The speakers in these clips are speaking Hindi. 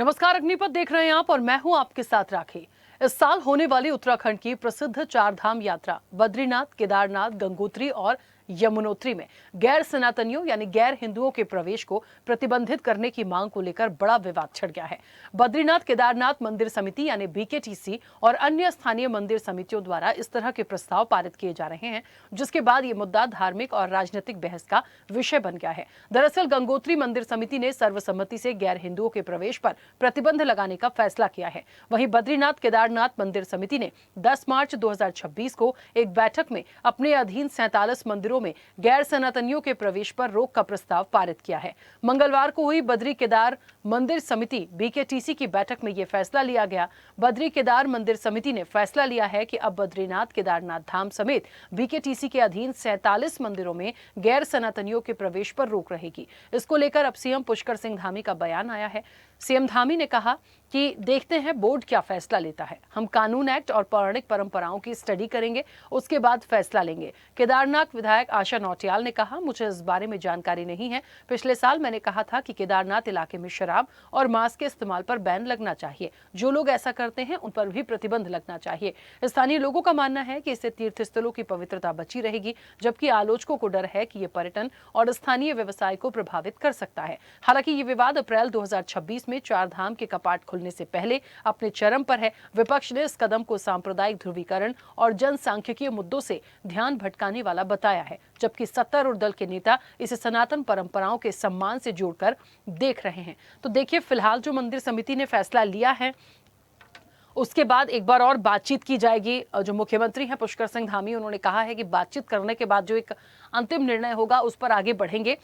नमस्कार, अग्निपथ देख रहे हैं आप और मैं हूं आपके साथ राखी। इस साल होने वाली उत्तराखंड की प्रसिद्ध चार धाम यात्रा बद्रीनाथ, केदारनाथ, गंगोत्री और यमुनोत्री में गैर सनातनियों यानी गैर हिंदुओं के प्रवेश को प्रतिबंधित करने की मांग को लेकर बड़ा विवाद छिड़ गया है। बद्रीनाथ केदारनाथ मंदिर समिति यानी बीकेटीसी और अन्य स्थानीय मंदिर समितियों द्वारा इस तरह के प्रस्ताव पारित किए जा रहे हैं, जिसके बाद ये मुद्दा धार्मिक और राजनीतिक बहस का विषय बन गया है। दरअसल गंगोत्री मंदिर समिति ने सर्वसम्मति से गैर हिंदुओं के प्रवेश पर प्रतिबंध लगाने का फैसला किया है। वहीं बद्रीनाथ केदारनाथ मंदिर समिति ने 10 मार्च 2026 को एक बैठक में अपने अधीन 47 मंदिरों में गैर सनातनियों के प्रवेश पर रोक का प्रस्ताव पारित किया है। मंगलवार को हुई बद्री केदार मंदिर समिति बीकेटीसी की बैठक में यह फैसला लिया गया। बद्री केदार मंदिर समिति ने फैसला लिया है कि अब बद्रीनाथ केदारनाथ धाम समेत बीकेटीसी के अधीन 47 मंदिरों में गैर सनातनियों के प्रवेश पर रोक रहेगी। इसको लेकर अब सीएम पुष्कर सिंह धामी का बयान आया है। सीएम धामी ने कहा कि देखते हैं बोर्ड क्या फैसला लेता है। हम कानून एक्ट और पौराणिक परंपराओं की स्टडी करेंगे, उसके बाद फैसला लेंगे। केदारनाथ विधायक आशा नौटियाल ने कहा, मुझे इस बारे में जानकारी नहीं है। पिछले साल मैंने कहा था कि केदारनाथ इलाके में शराब और मांस के इस्तेमाल पर बैन लगना चाहिए। जो लोग ऐसा करते हैं उन पर भी प्रतिबंध लगना चाहिए। स्थानीय लोगों का मानना है कि इससे तीर्थ स्थलों की पवित्रता बची रहेगी, जबकि आलोचकों को डर है कि ये पर्यटन और स्थानीय व्यवसाय को प्रभावित कर सकता है। हालांकि ये विवाद अप्रैल 2026 में चार धाम के कपाट खुलने से पहले अपने चरम पर है। विपक्ष ने इस कदम को सांप्रदायिक ध्रुवीकरण और जनसांख्यिकीय मुद्दों से ध्यान भटकाने वाला बताया है, जबकि सत्तारूढ़ दल के नेता इसे सनातन परंपराओं के सम्मान से जोड़कर देख रहे हैं। तो देखिए, फिलहाल जो मंदिर समिति ने फैसला लिया है उसके बाद एक बार और बातचीत की जाएगी। जो मुख्यमंत्री हैं पुष्कर सिंह धामी, उन्होंने कहा है कि बातचीत करने के बाद जो एक अंतिम निर्णय होगा उस पर आगे बढ़ेंगे।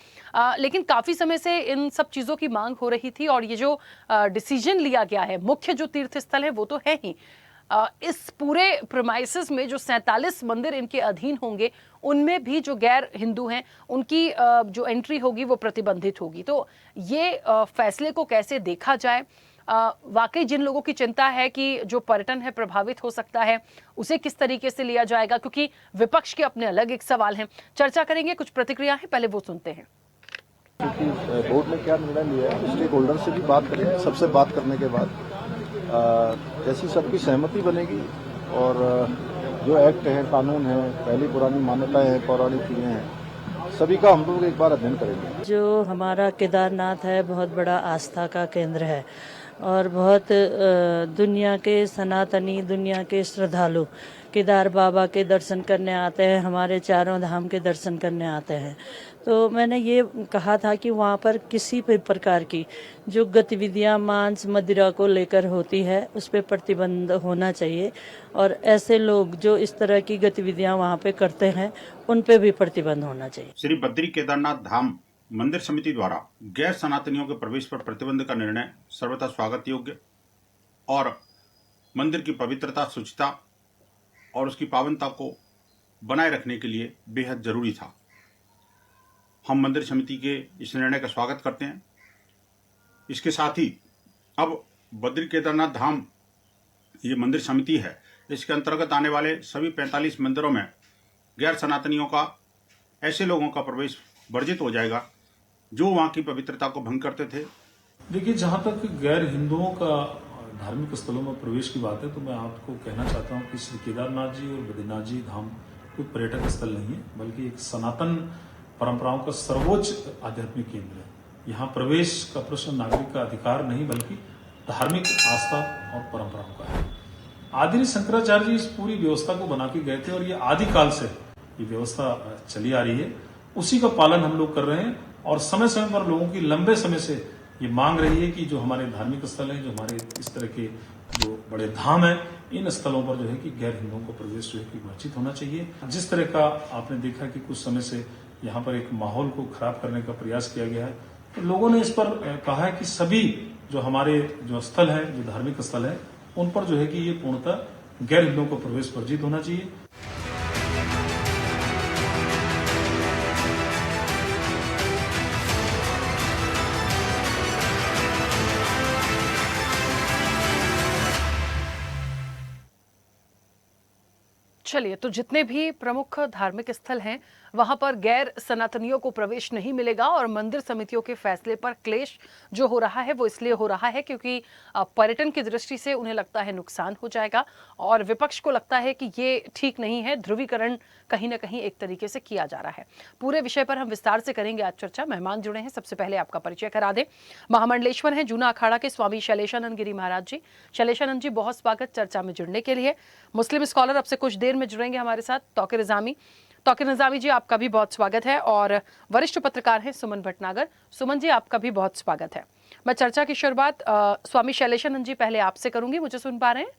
लेकिन काफी समय से इन सब चीजों की मांग हो रही थी और ये जो डिसीजन लिया गया है, मुख्य जो तीर्थ स्थल है वो तो है ही, इस पूरे प्रेमाइसेस में जो 47 मंदिर इनके अधीन होंगे उनमें भी जो गैर हिंदू हैं उनकी जो एंट्री होगी वो प्रतिबंधित होगी। तो ये फैसले को कैसे देखा जाए? वाकई जिन लोगों की चिंता है कि जो पर्यटन है प्रभावित हो सकता है, उसे किस तरीके से लिया जाएगा, क्योंकि विपक्ष के अपने अलग एक सवाल हैं। चर्चा करेंगे, कुछ प्रतिक्रिया है, पहले वो सुनते हैं। क्योंकि बोर्ड ने क्या निर्णय लिया है, स्टेक होल्डर से भी बात करेंगे। सबसे बात करने के बाद जैसी सबकी सहमति बनेगी और जो एक्ट है, कानून है, पहली पुरानी मान्यताएं हैं, पौराणिक चीजें हैं, सभी का हम लोग एक बार अध्ययन करेंगे। जो हमारा केदारनाथ है बहुत बड़ा आस्था का केंद्र है और बहुत दुनिया के सनातनी, दुनिया के श्रद्धालु केदार बाबा के दर्शन करने आते हैं, हमारे चारों धाम के दर्शन करने आते हैं। तो मैंने ये कहा था कि वहाँ पर किसी भी प्रकार की जो गतिविधियाँ मांस मदिरा को लेकर होती है उस पर प्रतिबंध होना चाहिए और ऐसे लोग जो इस तरह की गतिविधियाँ वहाँ पे करते हैं उन पे भी प्रतिबंध होना चाहिए। श्री बद्री केदारनाथ धाम मंदिर समिति द्वारा गैर सनातनियों के प्रवेश पर प्रतिबंध का निर्णय सर्वथा स्वागत योग्य और मंदिर की पवित्रता, शुचिता और उसकी पावनता को बनाए रखने के लिए बेहद जरूरी था। हम मंदिर समिति के इस निर्णय का स्वागत करते हैं। इसके साथ ही अब बद्री केदारनाथ धाम ये मंदिर समिति है, इसके अंतर्गत आने वाले सभी 45 मंदिरों में गैर सनातनियों का, ऐसे लोगों का प्रवेश वर्जित हो जाएगा जो वहां की पवित्रता को भंग करते थे। देखिए, जहां तक गैर हिंदुओं का धार्मिक स्थलों में प्रवेश की बात है तो मैं आपको कहना चाहता हूं कि श्री केदारनाथ जी और बद्रीनाथ जी धाम कोई पर्यटक स्थल नहीं है, बल्कि एक सनातन परंपराओं का सर्वोच्च आध्यात्मिक केंद्र है। यहाँ प्रवेश का प्रश्न नागरिक का अधिकार नहीं बल्कि धार्मिक आस्था और परंपराओं का है। आदि शंकराचार्य जी इस पूरी व्यवस्था को बना के गए थे और ये आदिकाल से ये व्यवस्था चली आ रही है, उसी का पालन हम लोग कर रहे हैं। और समय समय पर लोगों की लंबे समय से ये मांग रही है कि जो हमारे धार्मिक स्थल हैं, जो हमारे इस तरह के जो बड़े धाम हैं, इन स्थलों पर जो है कि गैर हिंदुओं को प्रवेश जो है कि वर्जित होना चाहिए। जिस तरह का आपने देखा कि कुछ समय से यहाँ पर एक माहौल को खराब करने का प्रयास किया गया है, तो लोगों ने इस पर कहा है कि सभी जो हमारे जो स्थल है, जो धार्मिक स्थल है, उन पर जो है कि ये पूर्णतः गैर हिंदुओं को प्रवेश वर्जित होना चाहिए। चलिए, तो जितने भी प्रमुख धार्मिक स्थल हैं वहां पर गैर सनातनियों को प्रवेश नहीं मिलेगा और मंदिर समितियों के फैसले पर क्लेश जो हो रहा है वो इसलिए हो रहा है क्योंकि पर्यटन की दृष्टि से उन्हें लगता है नुकसान हो जाएगा और विपक्ष को लगता है कि ये ठीक नहीं है। ध्रुवीकरण कहीं ना कहीं एक तरीके से किया जा रहा है। पूरे विषय पर हम विस्तार से करेंगे आज चर्चा। मेहमान जुड़े हैं, सबसे पहले आपका परिचय करा दें। महामंडलेश्वर हैं जूना अखाड़ा के स्वामी शैलेशानंद गिरी महाराज जी। शैलेशानंद जी, बहुत स्वागत चर्चा में जुड़ने के लिए। मुस्लिम स्कॉलर अब से कुछ देर में जुड़ेंगे हमारे साथ, तौकीर निजामी। तौकीर निजामी जी, आपका भी बहुत स्वागत है। और वरिष्ठ पत्रकार हैं सुमन भटनागर। सुमन जी, आपका भी बहुत स्वागत है। मैं चर्चा की शुरुआत स्वामी शैलेशानंद जी पहले आपसे करूंगी। मुझे सुन पा रहे हैं?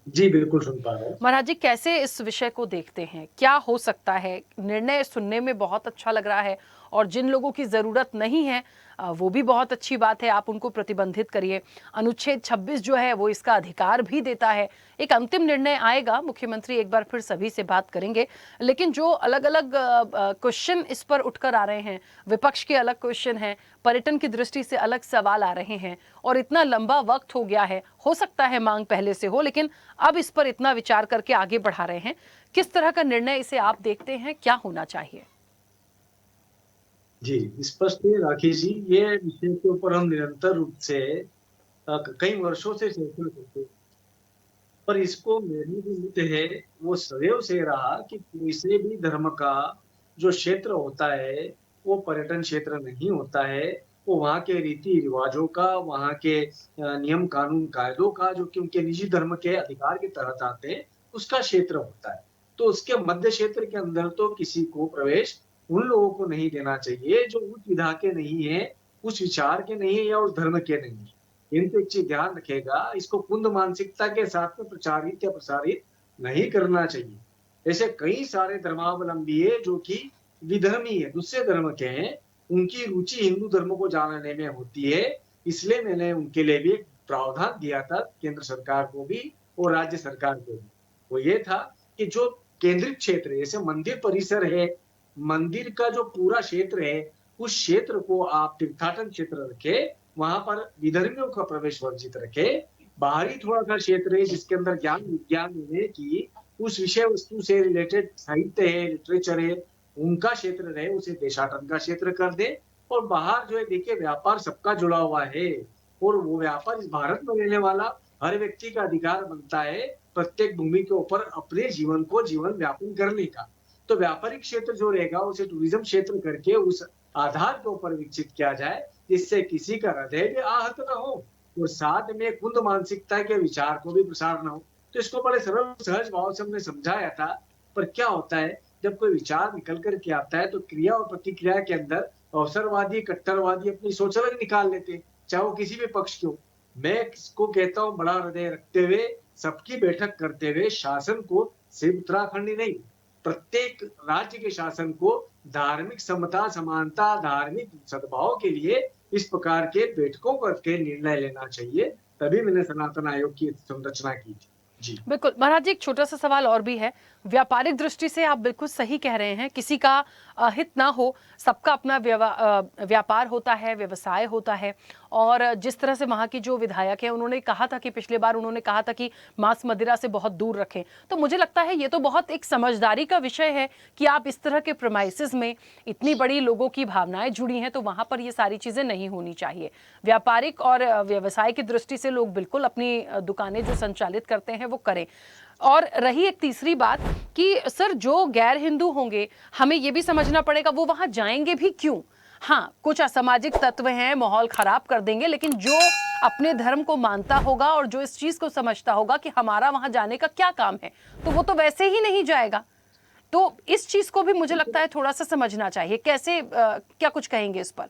जी बिल्कुल सुन पा रहा हूँ। महाराज जी, कैसे इस विषय को देखते हैं? क्या हो सकता है? निर्णय सुनने में बहुत अच्छा लग रहा है और जिन लोगों की जरूरत नहीं है वो भी बहुत अच्छी बात है, आप उनको प्रतिबंधित करिए। अनुच्छेद 26 जो है वो इसका अधिकार भी देता है। एक अंतिम निर्णय आएगा, मुख्यमंत्री एक बार फिर सभी से बात करेंगे, लेकिन जो अलग अलग क्वेश्चन इस पर उठकर आ रहे हैं, विपक्ष के अलग क्वेश्चन हैं, पर्यटन की दृष्टि से अलग सवाल आ रहे हैं और इतना लंबा वक्त हो गया है। हो सकता है मांग पहले से हो, लेकिन अब इस पर इतना विचार करके आगे बढ़ा रहे हैं। किस तरह का निर्णय इसे आप देखते हैं, क्या होना चाहिए? जी, स्पष्ट है राखी जी, ये विषय के ऊपर हम निरंतर रूप से कई वर्षों से चर्चा करते हैं, पर इसको मेरी जो मत है वो सदैव से रहा कि किसी भी धर्म का जो क्षेत्र होता है वो पर्यटन क्षेत्र नहीं होता है। वो वहाँ के रीति रिवाजों का, वहाँ के नियम कानून कायदों का, जो कि उनके निजी धर्म के अधिकार के तहत आते हैं, उसका क्षेत्र होता है। तो उसके मध्य क्षेत्र के अंदर तो किसी को प्रवेश उन लोगों को नहीं देना चाहिए जो उस विधा के नहीं है, उस विचार के नहीं है या उस धर्म के नहीं है। किंतु एक चीज ध्यान रखेगा, इसको कुंद मानसिकता के साथ में प्रचारित या प्रसारित नहीं करना चाहिए। ऐसे कई सारे धर्मावलंबी है जो कि विधर्मी है, दूसरे धर्म के हैं, उनकी रुचि हिंदू धर्म को जानने में होती है। इसलिए मैंने उनके लिए भी एक प्रावधान दिया था, केंद्र सरकार को भी और राज्य सरकार को भी। वो ये था कि जो केंद्रित क्षेत्र है, जैसे मंदिर परिसर है, मंदिर का जो पूरा क्षेत्र है, उस क्षेत्र को आप तीर्थाटन क्षेत्र रखे, वहां पर विधर्मियों का प्रवेश वर्जित रखे। बाहरी थोड़ा सा क्षेत्र है जिसके अंदर ज्ञान विज्ञान है कि उस विषय वस्तु से रिलेटेड साहित्य है, लिटरेचर है, उनका क्षेत्र रहे, उसे देशाटन का क्षेत्र कर दे। और बाहर जो है, देखिए व्यापार सबका जुड़ा हुआ है और वो व्यापार इस भारत में रहने वाला हर व्यक्ति का अधिकार बनता है प्रत्येक भूमि के ऊपर अपने जीवन को जीवन व्यापन करने का। तो व्यापारिक क्षेत्र जो रहेगा उसे टूरिज्म क्षेत्र करके उस आधार के ऊपर विकसित किया जाए जिससे किसी का हृदय भी आहत न हो और साथ में कुंद मानसिकता के विचार को भी प्रसार न हो। तो इसको बड़े सरल सहज भाव से हमने समझाया था। पर क्या होता है, जब कोई विचार निकल कर के आता है तो क्रिया और प्रतिक्रिया के अंदर अवसरवादी कट्टरवादी अपनी सोच अलग निकाल लेते हैं, चाहे वो किसी भी पक्ष की हो। मैं किसको कहता हूँ, बड़ा हृदय रखते हुए सबकी बैठक करते हुए शासन को सिर्फ उत्तराखंड ही नहीं, प्रत्येक राज्य के शासन को धार्मिक समता समानता धार्मिक सद्भाव के लिए इस प्रकार के बैठकों करके निर्णय लेना चाहिए। तभी मैंने सनातन आयोग की संरचना की थी। जी बिल्कुल महाराज जी, एक छोटा सा सवाल और भी है। व्यापारिक दृष्टि से आप बिल्कुल सही कह रहे हैं, किसी का हित ना हो, सबका अपना व्यापार होता है, व्यवसाय होता है। और जिस तरह से वहाँ की जो विधायक है उन्होंने कहा था कि पिछले बार उन्होंने कहा था कि मांस मदिरा से बहुत दूर रखें, तो मुझे लगता है ये तो बहुत एक समझदारी का विषय है कि आप इस तरह के प्रेमाइसेस में इतनी बड़ी लोगों की भावनाएं जुड़ी हैं तो वहाँ पर ये सारी चीज़ें नहीं होनी चाहिए। व्यापारिक और व्यवसाय की दृष्टि से लोग बिल्कुल अपनी दुकानें जो संचालित करते हैं वो करें। और रही एक तीसरी बात कि सर जो गैर हिंदू होंगे हमें ये भी समझना पड़ेगा वो वहां जाएंगे भी क्यों। हाँ, कुछ असामाजिक तत्व हैं, माहौल खराब कर देंगे, लेकिन जो अपने धर्म को मानता होगा और जो इस चीज को समझता होगा कि हमारा वहां जाने का क्या काम है, तो वो तो वैसे ही नहीं जाएगा। तो इस चीज को भी मुझे लगता है थोड़ा सा समझना चाहिए। कैसे क्या कुछ कहेंगे इस पर?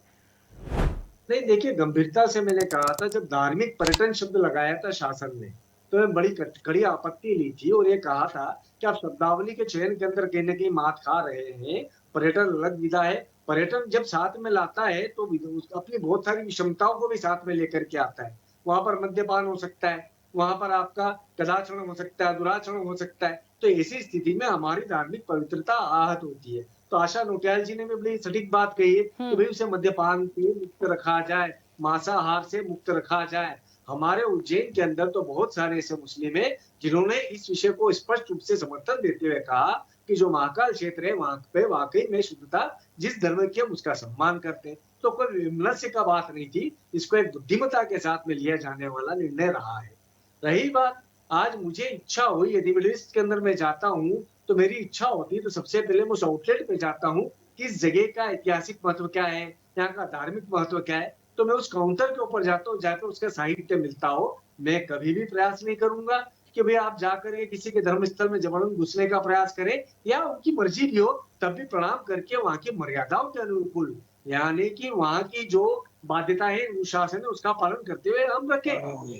नहीं, देखिए गंभीरता से मैंने कहा था, जब धार्मिक पर्यटन शब्द लगाया था शासन ने तो मैं बड़ी कड़ी आपत्ति ली थी और ये कहा था कि आप शब्दावली के चयन के अंदर कहीं न कहीं मात खा रहे हैं। पर्यटन अलग विधा है, पर्यटन जब साथ में लाता है तो अपनी बहुत सारी विषमताओं को भी साथ में लेकर के आता है। वहां पर मद्यपान हो सकता है, वहां पर आपका कदाचरण हो सकता है, दुराचरण हो सकता है। तो ऐसी स्थिति में हमारी धार्मिक पवित्रता आहत होती है। तो आशा नोटियाल जी ने भी बड़ी सटीक बात कही है कि भाई उसे मद्यपान से मुक्त रखा जाए, मांसाहार से मुक्त रखा जाए। हमारे उज्जैन के अंदर तो बहुत सारे ऐसे मुस्लिम हैं जिन्होंने इस विषय को स्पष्ट रूप से समर्थन देते हुए कहा कि जो महाकाल क्षेत्र है वहां पे वाकई में शुद्धता जिस धर्म की हम उसका सम्मान करते हैं। तो कोई विमनस्य का बात नहीं थी, इसको एक बुद्धिमत्ता के साथ में लिया जाने वाला निर्णय रहा है। रही बात, आज मुझे इच्छा हुई यदि मिडिल ईस्ट के अंदर मैं जाता हूँ तो मेरी इच्छा होती है तो सबसे पहले मैं उस आउटलेट पे जाता हूँ कि इस जगह का ऐतिहासिक महत्व क्या है, यहाँ का धार्मिक महत्व क्या है, तो मैं उस काउंटर के ऊपर जाता हूँ, जाकर उसका साहित्य मिलता हो। मैं कभी भी प्रयास नहीं करूंगा कि भाई आप जाकर के किसी के धर्म स्थल में जबरन घुसने का प्रयास करें, या उनकी मर्जी भी हो तब भी प्रणाम करके वहां की मर्यादाओं के अनुकूल, यानी कि वहां की जो बाध्यता है अनुशासन है उसका पालन करते हुए हम रखें।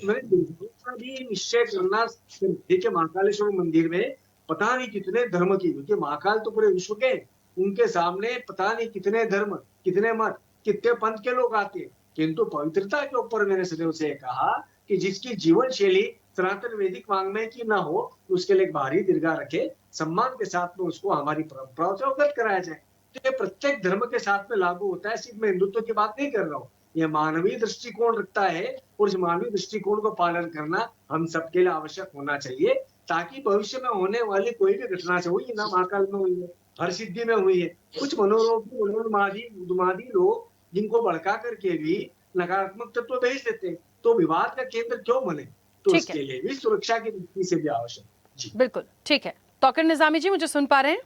मैंने दूसरा भी निश्चय करना ठीक है, महाकालेश्वर मंदिर में पता नहीं कितने धर्म की, क्योंकि महाकाल तो पूरे विश्व के, उनके सामने पता नहीं कितने धर्म, कितने मत, कितने पंथ के लोग आते हैं, किंतु पवित्रता के ऊपर मैंने सदैव से कहा कि जिसकी जीवन शैली सनातन वैदिक वांग्मय की ना हो उसके लिए एक भारी दीर्घा रखे, सम्मान के साथ में उसको हमारी परंपराओं से अवगत कराया जाए। तो ये प्रत्येक धर्म के साथ में लागू होता है, सिर्फ मैं हिंदुत्व की बात नहीं कर रहा हूँ, ये मानवीय दृष्टिकोण रखता है और इस मानवीय दृष्टिकोण को पालन करना हम सबके लिए आवश्यक होना चाहिए, ताकि भविष्य में होने वाली कोई भी घटना से हुई ना महाकाल में हुई है, हर सिद्धि में हुई है, कुछ मनोरोगी मनोन्मादी उन्मादी लोग जिनको भड़का करके भी नकारात्मक तत्व भेज देते हैं, तो विवाद का केंद्र क्यों बने? तो ठीक है। इसके लिए भी सुरक्षा की दृष्टि से भी आवश्यक। जी बिल्कुल ठीक है। तौकीर निजामी जी, मुझे सुन पा रहे हैं?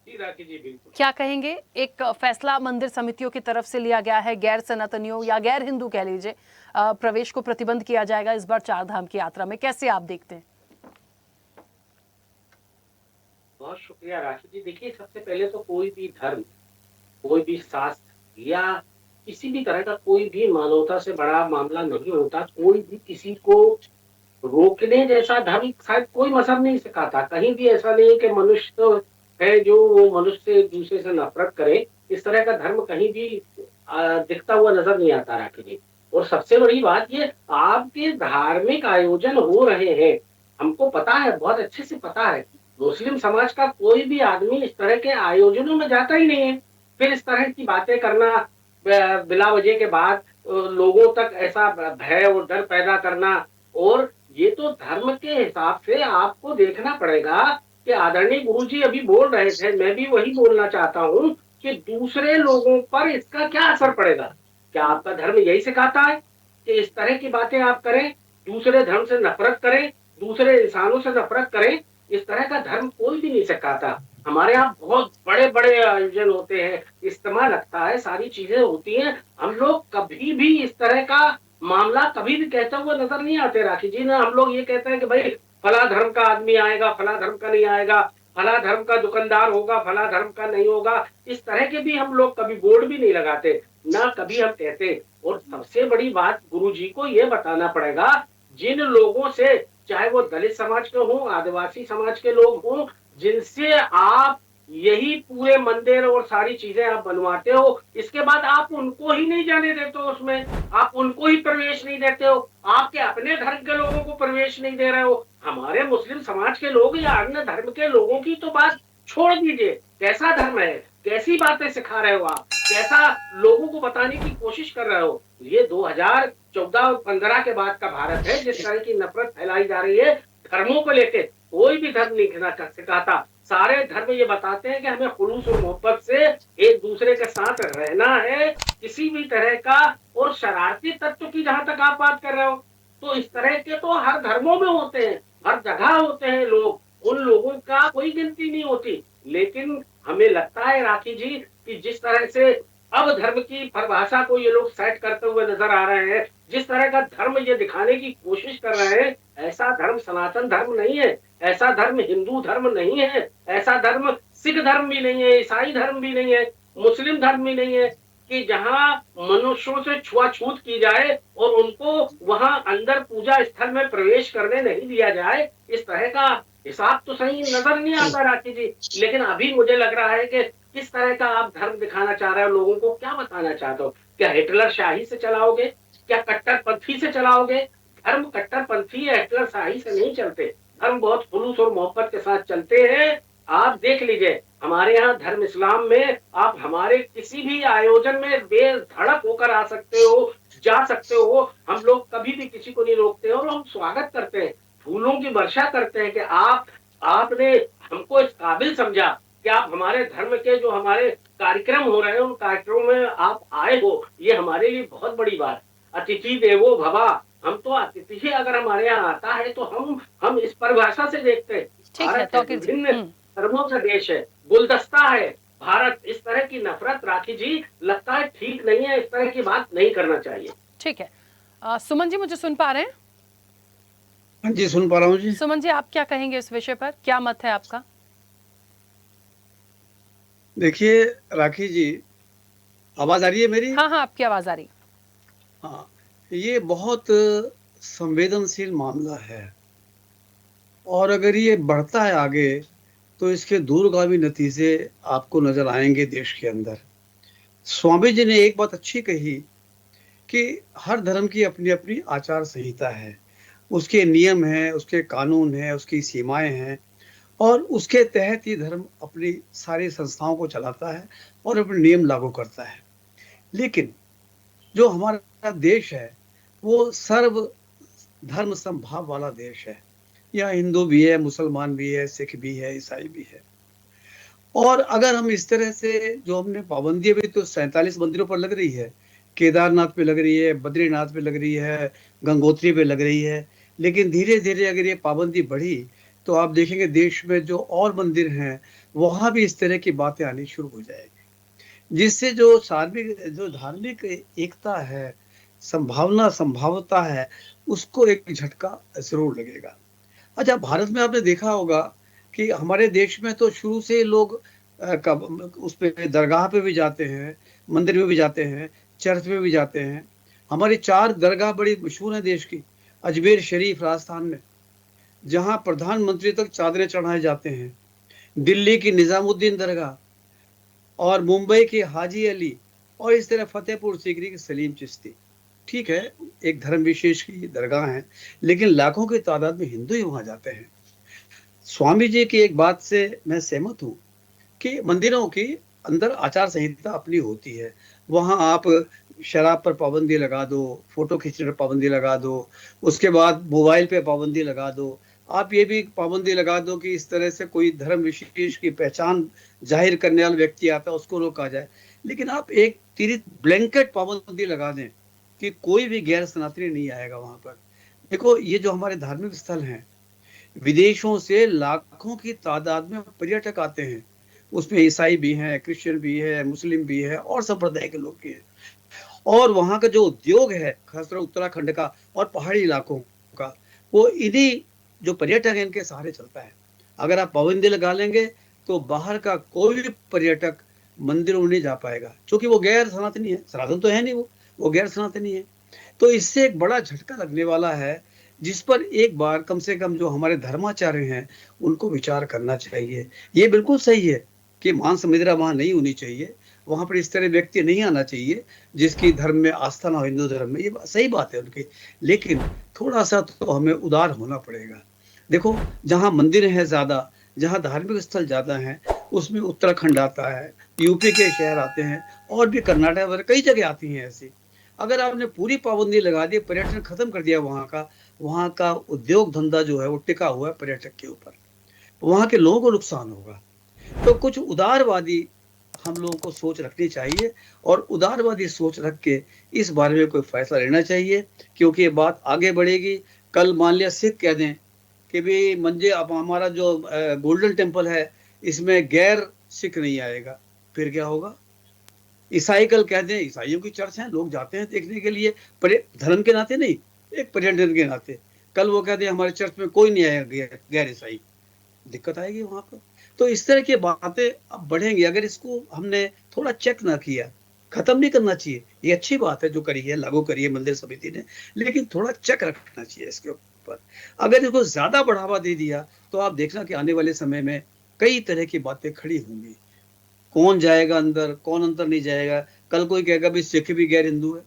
जी राखी जी, बिल्कुल। क्या कहेंगे, एक फैसला मंदिर समितियों की तरफ से लिया गया है, गैर सनातनियों या गैर हिंदू कह लीजिए प्रवेश को प्रतिबंध किया जाएगा इस बार चार धाम की यात्रा में, कैसे आप देखते हैं? बहुत शुक्रिया राखी जी। देखिए, सबसे पहले तो कोई भी धर्म, कोई भी शास्त्र या किसी भी तरह का कोई भी मानवता से बड़ा मामला नहीं होता। कोई भी किसी को रोकने जैसा धर्म शायद कोई मजहब नहीं सिखाता। कहीं भी ऐसा नहीं है कि मनुष्य है जो वो मनुष्य से एक दूसरे से नफरत करे, इस तरह का धर्म कहीं भी दिखता हुआ नजर नहीं आता राखी जी। और सबसे बड़ी बात ये, आपके धार्मिक आयोजन हो रहे हैं, हमको पता है, बहुत अच्छे से पता है, मुस्लिम समाज का कोई भी आदमी इस तरह के आयोजनों में जाता ही नहीं है। फिर इस तरह की बातें करना बिला वजह के बाद लोगों तक ऐसा भय और डर पैदा करना, और ये तो धर्म के हिसाब से आपको देखना पड़ेगा कि आदरणीय गुरुजी अभी बोल रहे थे, मैं भी वही बोलना चाहता हूँ कि दूसरे लोगों पर इसका क्या असर पड़ेगा। क्या आपका धर्म यही सिखाता है कि इस तरह की बातें आप करें, दूसरे धर्म से नफरत करें, दूसरे इंसानों से नफरत करें? इस तरह का धर्म कोई भी नहीं सिखाता। हमारे यहाँ बहुत बड़े बड़े आयोजन होते हैं, इज्तिमा लगता है, सारी चीजें होती हैं, हम लोग कभी भी इस तरह का मामला कभी भी कहते हुए नजर नहीं आते राखी जी। ना हम लोग ये कहते हैं कि भाई फला धर्म का आदमी आएगा, फला धर्म का नहीं आएगा, फला धर्म का दुकानदार होगा, फला धर्म का नहीं होगा, इस तरह के भी हम लोग कभी बोर्ड भी नहीं लगाते, ना कभी हम कहते। और सबसे बड़ी बात, गुरुजी को ये बताना पड़ेगा, जिन लोगों से, चाहे वो दलित समाज के हों, आदिवासी समाज के लोग हों, जिनसे आप यही पूरे मंदिर और सारी चीजें आप बनवाते हो, इसके बाद आप उनको ही नहीं जाने देते हो, उसमें आप उनको ही प्रवेश नहीं देते हो, आपके अपने धर्म के लोगों को प्रवेश नहीं दे रहे हो। हमारे मुस्लिम समाज के लोग या अन्य धर्म के लोगों की तो बात छोड़ दीजिए, कैसा धर्म है, कैसी बातें सिखा रहे हो आप, कैसा लोगों को बताने की कोशिश कर रहे हो। ये 2014-15 के बाद का भारत है, जिस तरह की नफरत फैलाई जा रही है धर्मों को लेकर, कोई भी धर्म नहीं सिखाता। सारे धर्म ये बताते हैं कि हमें खुलूस और मोहब्बत से एक दूसरे के साथ रहना है, किसी भी तरह का, और शरारती तत्व की जहां तक आप बात कर रहे हो, तो इस तरह के तो हर धर्मों में होते हैं, हर जगह होते हैं लोग, उन लोगों का कोई गिनती नहीं होती। लेकिन हमें लगता है राखी जी कि जिस तरह से अब धर्म की परिभाषा को ये लोग सेट करते हुए नजर आ रहे हैं, जिस तरह का धर्म ये दिखाने की कोशिश कर रहे हैं, ऐसा धर्म सनातन धर्म नहीं है, ऐसा धर्म हिंदू धर्म नहीं है, ऐसा धर्म सिख धर्म भी नहीं है, ईसाई धर्म भी नहीं है, मुस्लिम धर्म भी नहीं है कि जहां मनुष्यों से छुआछूत की जाए और उनको वहां अंदर पूजा स्थल में प्रवेश करने नहीं दिया जाए। इस तरह का हिसाब तो सही नजर नहीं आता राखी जी। लेकिन अभी मुझे लग रहा है कि किस तरह का आप धर्म दिखाना चाह रहे हो, लोगों को क्या बताना चाहते हो? क्या हिटलर शाही से चलाओगे? क्या कट्टरपंथी से चलाओगे? धर्म कट्टरपंथी या हिटलर शाही से नहीं चलते, धर्म बहुत खुलूस और मोहब्बत के साथ चलते हैं। आप देख लीजिए, हमारे यहाँ धर्म इस्लाम में आप हमारे किसी भी आयोजन में बेधड़क होकर आ सकते हो, जा सकते हो, हम लोग कभी भी किसी को नहीं रोकते हैं और हम स्वागत करते हैं, फूलों की वर्षा करते हैं कि आपने हमको इस काबिल समझा कि आप हमारे धर्म के जो हमारे कार्यक्रम हो रहे हैं उन कार्यक्रमों में आप आए हो। ये हमारे लिए बहुत बड़ी बात। अतिथि देवो भवा, हम तो अतिथि अगर हमारे यहाँ आता है तो हम इस परिभाषा से देखते हैं। ठीक है, भारत तौकीर जी। विभिन्न धर्मों का देश है, गुलदस्ता है भारत। इस तरह की नफरत राखी जी लगता है ठीक नहीं है, इस तरह की बात नहीं करना चाहिए। ठीक है। सुमन जी, मुझे सुन पा रहे हैं? हाँ जी, सुन पा रहा हूँ जी। सुमन जी, आप क्या कहेंगे इस विषय पर, क्या मत है आपका? देखिए राखी जी, आवाज आ रही है मेरी? हाँ हाँ, आपकी आवाज आ रही। हाँ, ये बहुत संवेदनशील मामला है और अगर ये बढ़ता है आगे तो इसके दूरगामी नतीजे आपको नजर आएंगे देश के अंदर। स्वामी जी ने एक बात अच्छी कही कि हर धर्म की अपनी अपनी आचार संहिता है, उसके नियम हैं, उसके कानून हैं, उसकी सीमाएं हैं और उसके तहत ही धर्म अपनी सारी संस्थाओं को चलाता है और अपने नियम लागू करता है। लेकिन जो हमारा देश है वो सर्व धर्म समभाव वाला देश है। यहाँ हिंदू भी है, मुसलमान भी है, सिख भी है, ईसाई भी है। और अगर हम इस तरह से जो हमने पाबंदी अभी तो 47 मंदिरों पर लग रही है, केदारनाथ पे लग रही है, बद्रीनाथ पे लग रही है, गंगोत्री पे लग रही है, लेकिन धीरे धीरे अगर ये पाबंदी बढ़ी तो आप देखेंगे देश में जो और मंदिर हैं वहां भी इस तरह की बातें आनी शुरू हो जाएगी, जिससे जो धार्मिक एकता है, संभावता है, उसको एक झटका जरूर लगेगा। अच्छा, भारत में आपने देखा होगा कि हमारे देश में तो शुरू से लोग उस पे दरगाह पे भी जाते हैं, मंदिर में भी जाते हैं, चर्च में भी जाते हैं। हमारी 4 दरगाह बड़ी मशहूर है देश की। अजमेर शरीफ राजस्थान में, जहां प्रधानमंत्री तक चादरें चढ़ाए जाते हैं, दिल्ली की निजामुद्दीन दरगाह और मुंबई की हाजी अली और इस तरह फतेहपुर सीकरी की सलीम चिश्ती। ठीक है, एक धर्म विशेष की दरगाह है, लेकिन लाखों की तादाद में हिंदू ही वहां जाते हैं। स्वामी जी की एक बात से मैं सहमत हूँ कि मंदिरों की अंदर आचार संहिता अपनी होती है। वहां आप शराब पर पाबंदी लगा दो, फोटो खींचने पर पाबंदी लगा दो, उसके बाद मोबाइल पे पाबंदी लगा दो, आप ये भी पाबंदी लगा दो कि इस तरह से कोई धर्म विशेष की पहचान जाहिर करने वाला व्यक्ति आता है उसको रोका जाए। लेकिन आप एक ब्लैंकेट पाबंदी लगा दें कि कोई भी गैर सनातनी नहीं आएगा वहां पर। देखो, ये जो हमारे धार्मिक स्थल हैं, विदेशों से लाखों की तादाद में पर्यटक आते हैं, उसमें ईसाई भी हैं, क्रिश्चियन भी है, मुस्लिम भी है और संप्रदाय के लोग भी हैं। और वहां का जो उद्योग है खासकर उत्तराखंड का और पहाड़ी इलाकों का, वो इन्हीं जो पर्यटक है इनके सहारे चलता है। अगर आप पाबंदी लगा लेंगे तो बाहर का कोई भी पर्यटक मंदिरों में नहीं जा पाएगा, क्योंकि वो गैर सनातनी है। सनातन तो है नहीं, वो गैर सनातनी है। तो इससे एक बड़ा झटका लगने वाला है, जिस पर एक बार कम से कम जो हमारे धर्माचार्य हैं उनको विचार करना चाहिए। ये बिल्कुल सही है कि मांस मदिरा वहां नहीं होनी चाहिए, वहां पर इस तरह व्यक्ति नहीं आना चाहिए जिसकी धर्म में आस्था ना हो, हिंदू धर्म में। ये सही बात है उनकी, लेकिन थोड़ा सा तो हमें उदार होना पड़ेगा। देखो, जहां मंदिर है ज्यादा, जहां धार्मिक स्थल ज्यादा हैं, उसमें उत्तराखंड आता है, यूपी के शहर आते हैं और भी कर्नाटक वगैरह कई जगह आती हैं ऐसी। अगर आपने पूरी पाबंदी लगा दी, पर्यटन खत्म कर दिया, वहां का उद्योग धंधा जो है वो टिका हुआ है पर्यटक के ऊपर, वहां के लोगों को नुकसान होगा। तो कुछ उदारवादी हम लोगों को सोच रखनी चाहिए और उदारवादी सोच रख के इस बारे में कोई फैसला लेना चाहिए, क्योंकि ये बात आगे बढ़ेगी। कल मान लिया सिख कह दें कि भाई मंजे अब हमारा जो गोल्डन टेम्पल है इसमें गैर सिख नहीं आएगा, फिर क्या होगा? ईसाई कल कह दें, ईसाइयों की चर्च है, लोग जाते हैं देखने के लिए, धर्म के नाते नहीं, एक पर्यटन के नाते। कल वो कहते हैं हमारे चर्च में कोई नहीं आएगा गैर ईसाई, दिक्कत आएगी वहां पर। तो इस तरह की बातें अब बढ़ेंगी अगर इसको हमने थोड़ा चेक ना किया। खत्म नहीं करना चाहिए, ये अच्छी बात है जो करी है, लागू करी है मंदिर समिति ने, लेकिन थोड़ा चेक रखना चाहिए इसके ऊपर। अगर इसको ज्यादा बढ़ावा दे दिया तो आप देखना कि आने वाले समय में कई तरह की बातें खड़ी होंगी। कौन जाएगा अंदर, कौन अंदर नहीं जाएगा। कल कोई कहेगा भी सिख भी गैर हिंदू है,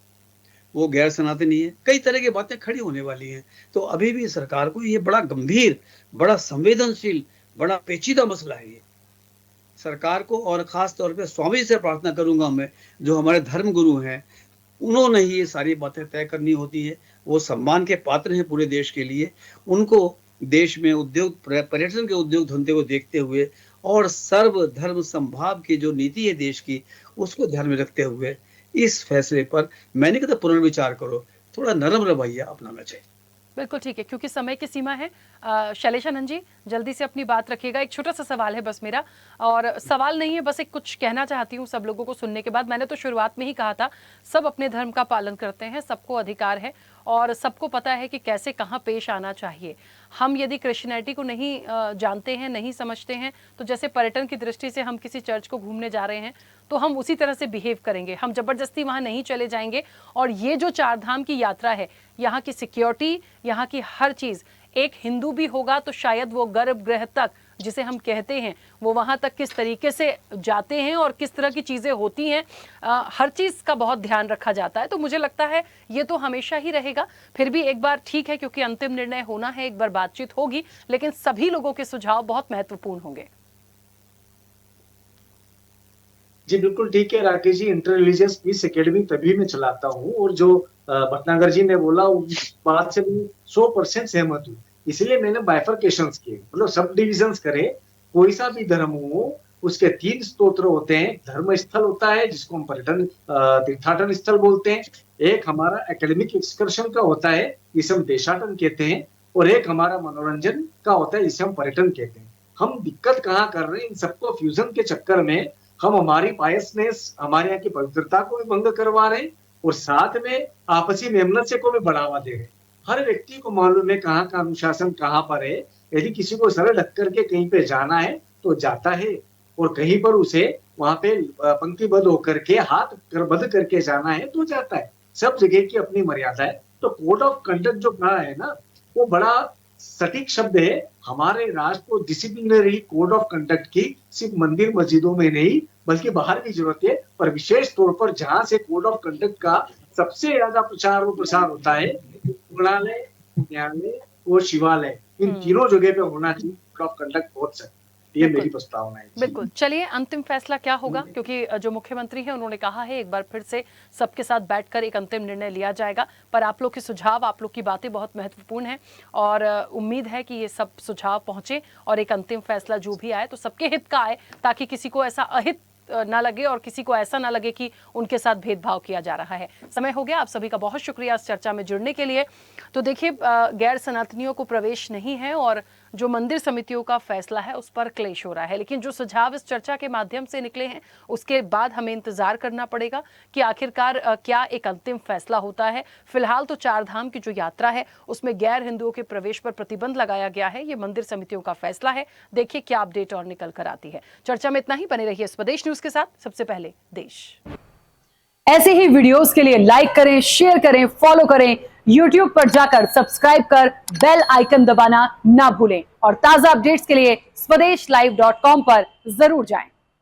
वो गैर सनातनी है, कई तरह की बातें खड़ी होने वाली हैं। तो अभी भी सरकार को ये बड़ा गंभीर, बड़ा संवेदनशील, बड़ा पेचीदा मसला है ये। सरकार को और खास तौर पे स्वामी से प्रार्थना करूंगा मैं, जो हमारे धर्म गुरु हैं, उन्होंने ही ये सारी बातें तय करनी होती है। वो सम्मान के पात्र हैं पूरे देश के लिए। उनको देश में उद्योग पर्यटन के उद्योग धंधे को देखते हुए और सर्व धर्म समभाव की जो नीति है देश की, उसको ध्यान में रखते हुए इस फैसले पर मैंने कहा पुनर्विचार करो, थोड़ा नरम रवैया अपनाना चाहिए। बिल्कुल ठीक है, क्योंकि समय की सीमा है। शैलेशानंद जी जल्दी से अपनी बात रखिएगा। एक छोटा सा सवाल है बस मेरा, और सवाल नहीं है, बस एक कुछ कहना चाहती हूँ सब लोगों को सुनने के बाद। मैंने तो शुरुआत में ही कहा था, सब अपने धर्म का पालन करते हैं, सबको अधिकार है और सबको पता है कि कैसे कहाँ पेश आना चाहिए। हम यदि क्रिश्चियनिटी को नहीं जानते हैं, नहीं समझते हैं, तो जैसे पर्यटन की दृष्टि से हम किसी चर्च को घूमने जा रहे हैं तो हम उसी तरह से बिहेव करेंगे, हम जबरदस्ती वहाँ नहीं चले जाएंगे। और ये जो चार धाम की यात्रा है, यहाँ की सिक्योरिटी, यहाँ की हर चीज़, एक हिंदू भी होगा तो शायद वो गर्भगृह तक जिसे हम कहते हैं, वो वहाँ तक किस तरीके से जाते हैं और किस तरह की चीज़ें होती हैं, हर चीज़ का बहुत ध्यान रखा जाता है। तो मुझे लगता है ये तो हमेशा ही रहेगा। फिर भी एक बार ठीक है, क्योंकि अंतिम निर्णय होना है, एक बार बातचीत होगी, लेकिन सभी लोगों के सुझाव बहुत महत्वपूर्ण होंगे। जी बिल्कुल ठीक है Rakesh ji. Inter religious piece academy तभी मैं चलाता हूँ, और जो भटनागर जी ने बोला उस बात से मैं 100% सहमत हूँ। इसलिए मैंने बाइफरकेशंस किए, मतलब सब डिविजन्स करे। कोई सा भी धर्म हो, उसके 3 स्तोत्र होते हैं। धर्म स्थल होता है जिसको हम पर्यटन तीर्थाटन स्थल बोलते हैं, एक हमारा एकेडमिक एक्सकर्शन का होता है जिसे हम देशाटन कहते हैं, और एक हमारा मनोरंजन का होता है जिसे हम पर्यटन कहते हैं। हम दिक्कत कहाँ कर रहे हैं, इन सबको फ्यूजन के चक्कर में हम हमारी पायसनेस, हमारे यहाँ की पवित्रता को भी भंग करवा रहे हैं, और साथ में आपसी मेमनस्य को भी बढ़ावा दे रहे हैं। हर व्यक्ति को मालूम है कहाँ का अनुशासन कहाँ पर है। यदि किसी को सर ढक करके कहीं पे जाना है तो जाता है, और कहीं पर उसे वहां पे पंक्तिबद्ध होकर के हाथ करबद्ध करके जाना है तो जाता है। सब जगह की अपनी मर्यादा है। तो कोड ऑफ कंडक्ट जो कहा है ना, वो बड़ा सटीक शब्द है। हमारे राष्ट्र को डिसिप्लिनरी कोड ऑफ कंडक्ट की सिर्फ मंदिर मस्जिदों में नहीं बल्कि बाहर भी जरूरत है। पर विशेष तौर पर जहां से कोड ऑफ कंडक्ट का सबसे ज्यादा प्रचार और प्रसार होता है, रुग्णालय, न्यायालय और शिवालय, इन तीनों जगह पे होना चाहिए कोड ऑफ कंडक्ट। बहुत सही, ये मेरी प्रस्तावना है। बिल्कुल, चलिए अंतिम फैसला क्या होगा, क्योंकि जो मुख्यमंत्री हैं उन्होंने कहा है एक बार फिर से सबके साथ बैठकर एक अंतिम निर्णय लिया जाएगा। पर आप लोग के सुझाव, आप लोग की बातें बहुत महत्वपूर्ण हैं, और उम्मीद है कि ये सब सुझाव पहुंचे और एक अंतिम फैसला जो भी आए तो सबके हित का आए, ताकि किसी को ऐसा अहित ना लगे और किसी को ऐसा ना लगे कि उनके साथ भेदभाव किया जा रहा है। समय हो गया, आप सभी का बहुत शुक्रिया इस चर्चा में जुड़ने के लिए। तो देखिए, गैर सनातनियों को प्रवेश नहीं है और जो मंदिर समितियों का फैसला है उस पर क्लेश हो रहा है, लेकिन जो सुझाव इस चर्चा के माध्यम से निकले हैं उसके बाद हमें इंतजार करना पड़ेगा कि आखिरकार क्या एक अंतिम फैसला होता है। फिलहाल तो चार धाम की जो यात्रा है उसमें गैर हिंदुओं के प्रवेश पर प्रतिबंध लगाया गया है, ये मंदिर समितियों का फैसला है। देखिए क्या अपडेट और निकल कर आती है। चर्चा में इतना ही, बने रहिए स्वदेश न्यूज के साथ। सबसे पहले देश। ऐसे ही वीडियोस के लिए लाइक करें, शेयर करें, फॉलो करें। YouTube पर जाकर सब्सक्राइब कर बेल आइकन दबाना ना भूलें, और ताजा अपडेट्स के लिए स्वदेशलाइव.com पर जरूर जाएं।